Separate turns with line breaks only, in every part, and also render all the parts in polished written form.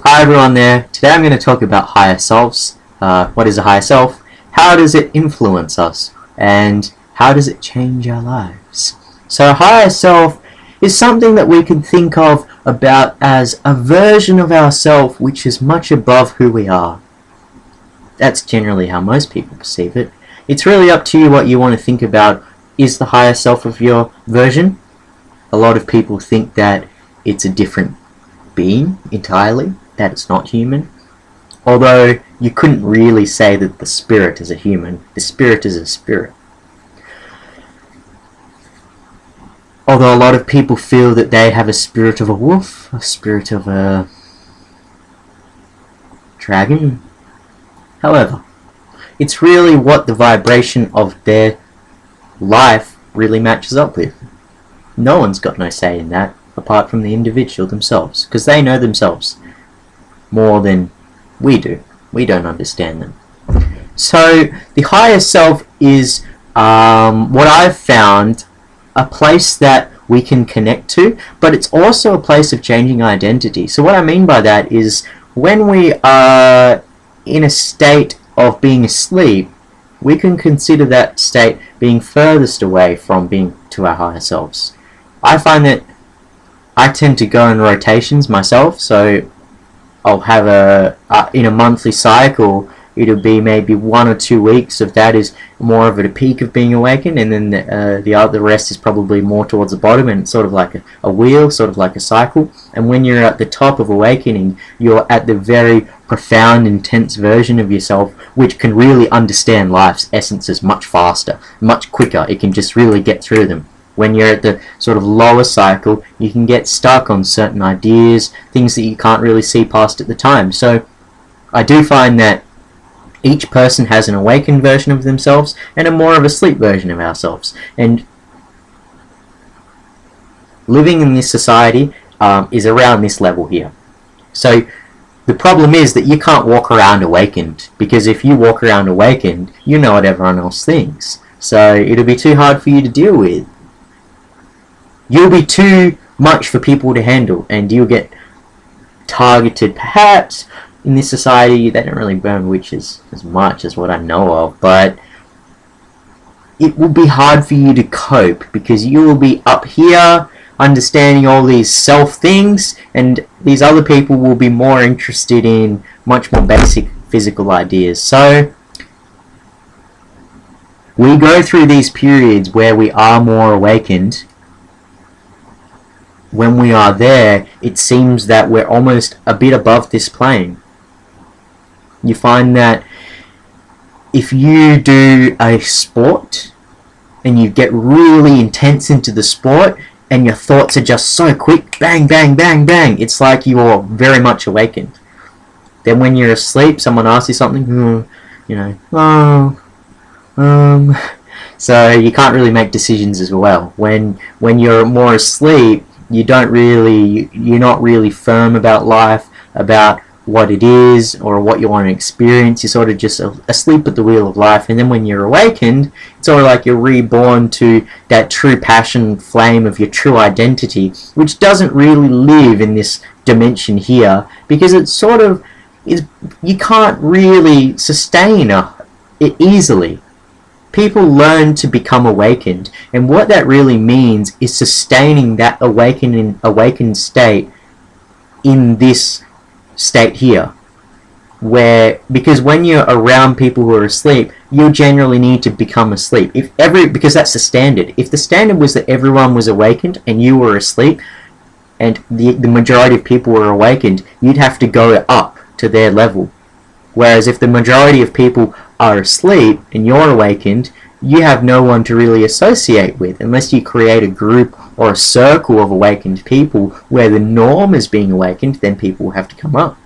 Hi everyone there. Today I'm going to talk about higher selves. What is a higher self? How does it influence us? And how does it change our lives? So a higher self is something that we can think of about as a version of ourselves which is much above who we are. That's generally how most people perceive it. It's really up to you what you want to think about. Is the higher self of your version? A lot of people think that it's a different being entirely, that it's not human. Although you couldn't really say that the spirit is a human. The spirit is a spirit. Although a lot of people feel that they have a spirit of a wolf, a spirit of a dragon. However, it's really what the vibration of their life really matches up with. No one's got no say in that, apart from the individual themselves, because they know themselves more than we do. We don't understand them. So the higher self is what I've found a place that we can connect to, but it's also a place of changing identity. So what I mean by that is when we are in a state of being asleep, we can consider that state being furthest away from being to our higher selves. I find that I tend to go in rotations myself, so I'll have in a monthly cycle, it'll be maybe 1 or 2 weeks of that is more of a peak of being awakened, and then the rest is probably more towards the bottom, and it's sort of like a wheel, sort of like a cycle. And when you're at the top of awakening, you're at the very profound, intense version of yourself, which can really understand life's essences much faster, much quicker. It can just really get through them. When you're at the sort of lower cycle, you can get stuck on certain ideas, things that you can't really see past at the time. So I do find that each person has an awakened version of themselves and a more of a sleep version of ourselves. And living in this society is around this level here. So the problem is that you can't walk around awakened, because if you walk around awakened, you know what everyone else thinks. So it'll be too hard for you to deal with. You'll be too much for people to handle, and you'll get targeted. Perhaps in this society they don't really burn witches as much as what I know of, but it will be hard for you to cope, because you will be up here understanding all these self things, and these other people will be more interested in much more basic physical ideas. So we go through these periods where we are more awakened. When we are there, it seems that we're almost a bit above this plane. You find that if you do a sport and you get really intense into the sport and your thoughts are just so quick, bang, bang, bang, bang, it's like you're very much awakened. Then when you're asleep, someone asks you something, so you can't really make decisions as well. When you're more asleep, you're not really firm about life, about what it is or what you want to experience. You're sort of just asleep at the wheel of life. And then when you're awakened, it's sort of like you're reborn to that true passion flame of your true identity, which doesn't really live in this dimension here, because it sort of is, you can't really sustain it easily. People learn to become awakened, and what that really means is sustaining that awakened state in this state here. Because when you're around people who are asleep, you generally need to become asleep. Because that's the standard. If the standard was that everyone was awakened and you were asleep, and the majority of people were awakened, you'd have to go up to their level. Whereas if the majority of people are asleep and you're awakened, you have no one to really associate with, unless you create a group or a circle of awakened people where the norm is being awakened. Then people will have to come up.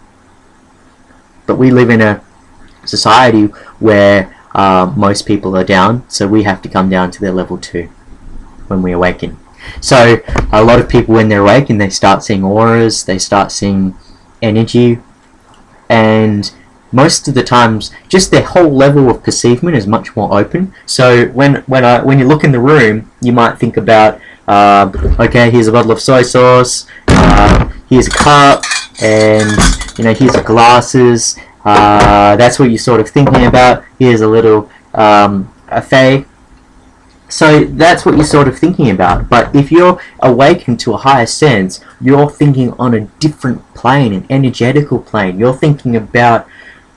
But we live in a society where most people are down, so we have to come down to their level too when we awaken. So a lot of people, when they're awakened, they start seeing auras, they start seeing energy, and most of the times, just their whole level of perceivement is much more open. So when you look in the room, you might think about, okay, here's a bottle of soy sauce, here's a cup, and here's the glasses. That's what you're sort of thinking about. Here's a little affair. So that's what you're sort of thinking about. But if you're awakened to a higher sense, you're thinking on a different plane, an energetical plane. You're thinking about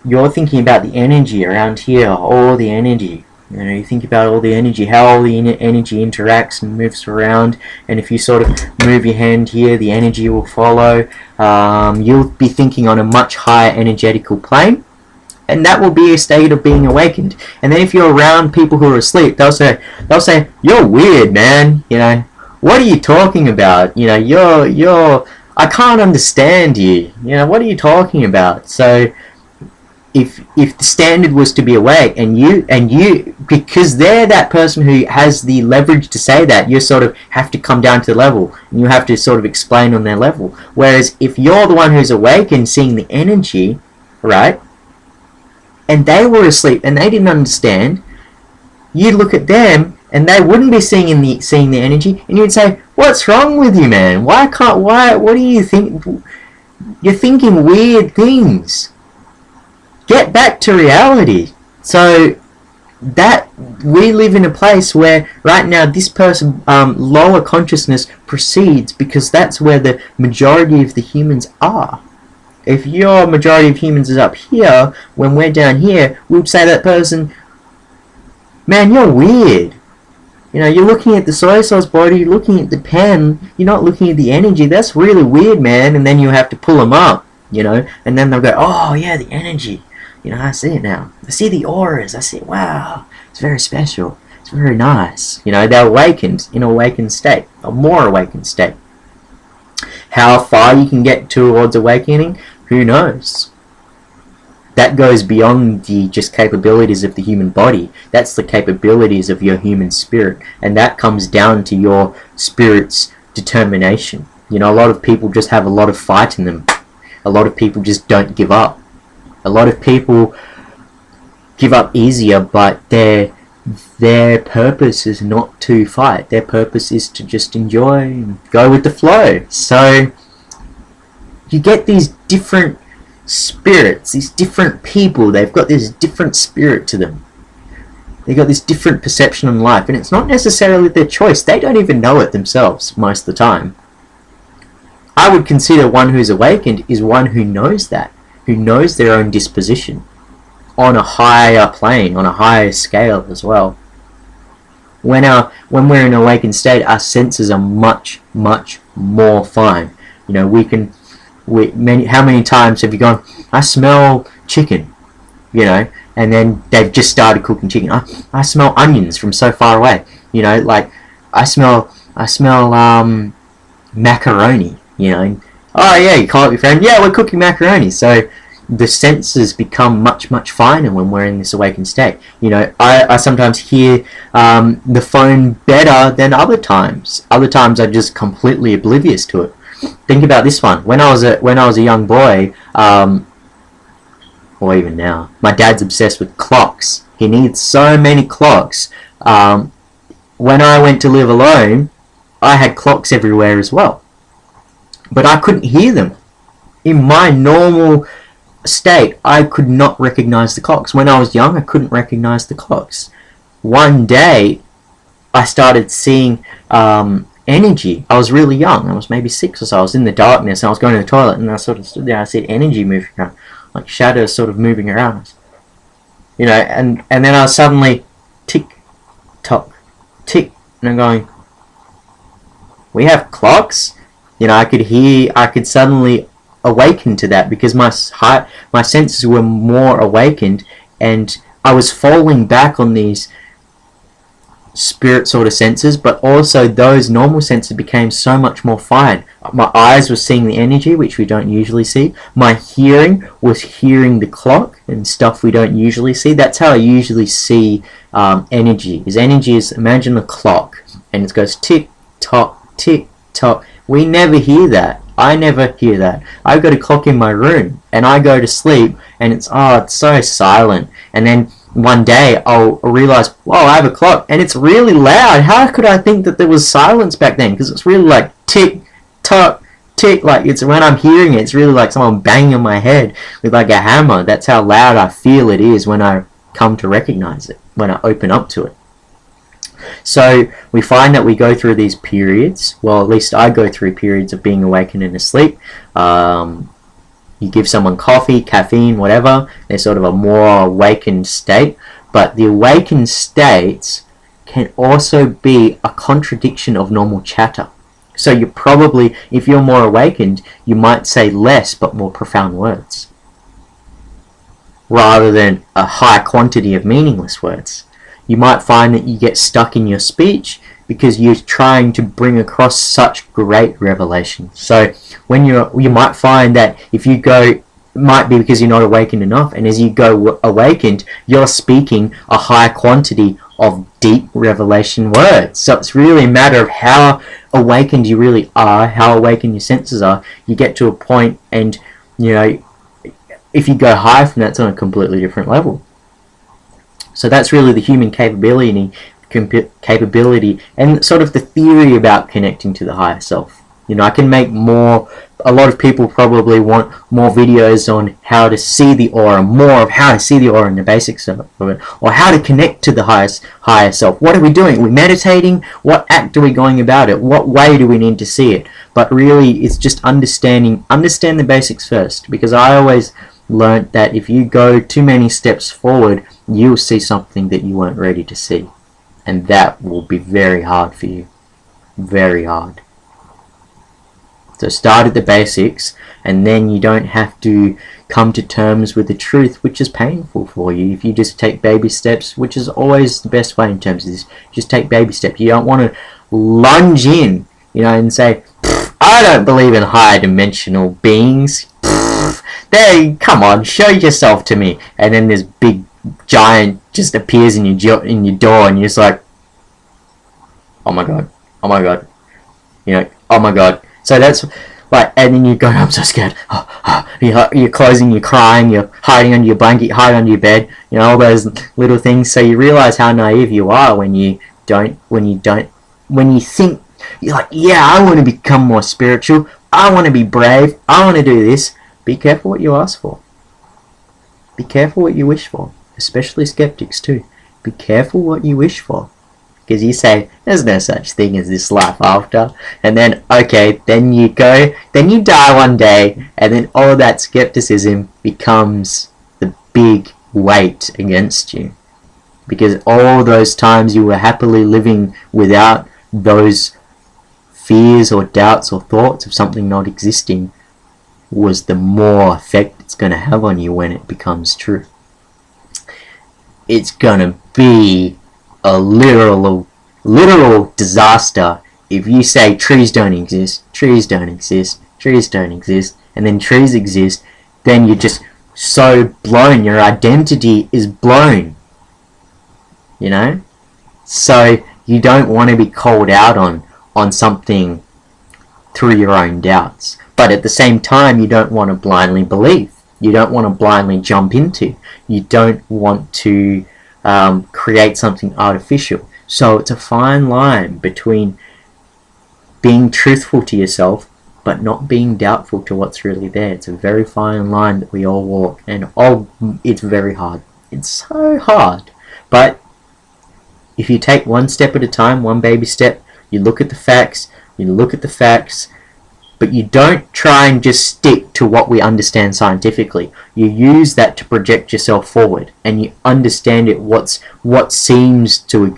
the energy around here, all the energy. You think about all the energy, how all the energy interacts and moves around. And if you sort of move your hand here, the energy will follow. You'll be thinking on a much higher energetical plane. And that will be a state of being awakened. And then if you're around people who are asleep, they'll say, "You're weird, man. What are you talking about? I can't understand you. What are you talking about?" So if the standard was to be awake, and you, because they're that person who has the leverage to say that, you sort of have to come down to the level, and you have to sort of explain on their level. Whereas if you're the one who's awake and seeing the energy, right? And they were asleep and they didn't understand, you'd look at them and they wouldn't be seeing the energy, and you'd say, "What's wrong with you, man? What do you think? You're thinking weird things. Get back to reality." So that we live in a place where right now this person lower consciousness proceeds, because that's where the majority of the humans are. If your majority of humans is up here, when we're down here, we would say that person, "Man, you're weird. You're looking at the soy sauce body, you're looking at the pen, you're not looking at the energy. That's really weird, man." And then you have to pull them up, and then they'll go, "Oh, yeah, the energy. I see it now. I see the auras. I see, wow, it's very special. It's very nice." They're awakened, in an awakened state, a more awakened state. How far you can get towards awakening, who knows? That goes beyond the just capabilities of the human body. That's the capabilities of your human spirit, and that comes down to your spirit's determination. A lot of people just have a lot of fight in them. A lot of people just don't give up. A lot of people give up easier, but their purpose is not to fight. Their purpose is to just enjoy and go with the flow. So you get these different spirits, these different people. They've got this different spirit to them. They've got this different perception on life, and it's not necessarily their choice. They don't even know it themselves most of the time. I would consider one who's awakened is one who knows that, who knows their own disposition on a higher plane, on a higher scale as well. When we're in an awakened state, our senses are much, much more fine. How many times have you gone, "I smell chicken," and then they've just started cooking chicken. I smell onions from so far away. Like I smell macaroni. Oh yeah, you call up your friend. "Yeah, we're cooking macaroni." So the senses become much, much finer when we're in this awakened state. I sometimes hear the phone better than other times. Other times I'm just completely oblivious to it. Think about this one. When I was a young boy, or even now, my dad's obsessed with clocks. He needs so many clocks. When I went to live alone, I had clocks everywhere as well, but I couldn't hear them. In my normal state, I could not recognize the clocks. When I was young, I couldn't recognize the clocks. One day, I started seeing energy. I was really young. I was maybe 6 or so. I was in the darkness, and I was going to the toilet, and I sort of stood there. I see energy moving around, like shadows sort of moving around. And then I was suddenly tick, tock, tick, and I'm going, "We have clocks?" I could suddenly awaken to that, because my senses were more awakened, and I was falling back on these spirit sort of senses, but also those normal senses became so much more fine. My eyes were seeing the energy, which we don't usually see. My hearing was hearing the clock and stuff we don't usually see. That's how I usually see energy. Energy is, imagine a clock, and it goes tick tock, tick tock. We never hear that. I never hear that. I've got a clock in my room, and I go to sleep, and it's so silent. And then one day I'll realize, whoa, I have a clock, and it's really loud. How could I think that there was silence back then? Because it's really like tick tock, tick. Like, it's when I'm hearing it, it's really like someone banging on my head with like a hammer. That's how loud I feel it is when I come to recognize it, when I open up to it. So we find that we go through these periods, well, at least I go through periods of being awakened and asleep. You give someone coffee, caffeine, whatever, they're sort of a more awakened state. But the awakened states can also be a contradiction of normal chatter. So you probably, if you're more awakened, you might say less but more profound words, rather than a high quantity of meaningless words. You might find that you get stuck in your speech because you're trying to bring across such great revelation. So when you might find that if you go, it might be because you're not awakened enough, and as you go awakened, you're speaking a high quantity of deep revelation words. So it's really a matter of how awakened you really are, how awakened your senses are. You get to a point, and if you go higher from that, it's on a completely different level. So that's really the human capability and sort of the theory about connecting to the higher self. I can make more, a lot of people probably want more videos on how to see the aura, more of how to see the aura and the basics of it, or how to connect to the higher self. What are we doing? Are we meditating? What act are we going about it? What way do we need to see it? But really, it's just understand the basics first, because I always learnt that if you go too many steps forward, you'll see something that you weren't ready to see, and that will be very hard for you, very hard. So start at the basics, and then you don't have to come to terms with the truth, which is painful for you. If you just take baby steps, which is always the best way in terms of this, just take baby steps. You don't want to lunge in, and say, I don't believe in higher dimensional beings. Come on, show yourself to me. And then this big giant just appears in your door, and you're just like, oh my god, oh my god, oh my god. So that's like, and then you go, I'm so scared. You're closing, you're crying, you're hiding under your blanket, hiding under your bed, all those little things. So you realize how naive you are when you think, you're like, yeah, I want to become more spiritual, I want to be brave, I want to do this. Be careful what you ask for. Be careful what you wish for. Especially skeptics too. Be careful what you wish for. Because you say, there's no such thing as this life after. And then, okay, then you die one day, and then all that skepticism becomes the big weight against you. Because all those times you were happily living without those fears or doubts or thoughts of something not existing was the more effect it's going to have on you when it becomes true. It's going to be a literal disaster if you say trees don't exist, trees don't exist, trees don't exist, and then trees exist. Then you're just so blown, your identity is blown, so you don't want to be called out on something through your own doubts. But at the same time, you don't want to blindly believe. You don't want to blindly jump into. You don't want to create something artificial. So it's a fine line between being truthful to yourself but not being doubtful to what's really there. It's a very fine line that we all walk, and it's very hard. It's so hard. But if you take one step at a time, one baby step, you look at the facts, but you don't try and just stick to what we understand scientifically. You use that to project yourself forward, and you understand it, what seems to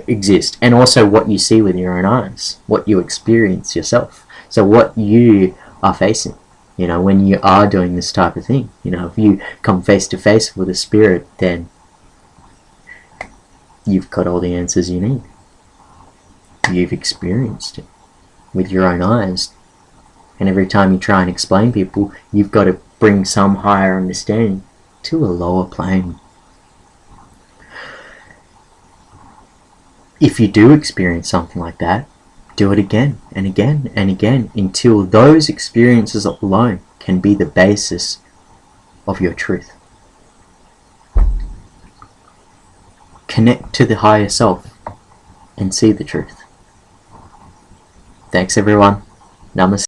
exist, and also what you see with your own eyes, what you experience yourself. So what you are facing, when you are doing this type of thing. If you come face to face with a spirit, then you've got all the answers you need. You've experienced it with your own eyes. And every time you try and explain people, you've got to bring some higher understanding to a lower plane. If you do experience something like that, do it again and again and again until those experiences alone can be the basis of your truth. Connect to the higher self and see the truth. Thanks everyone. Namaste.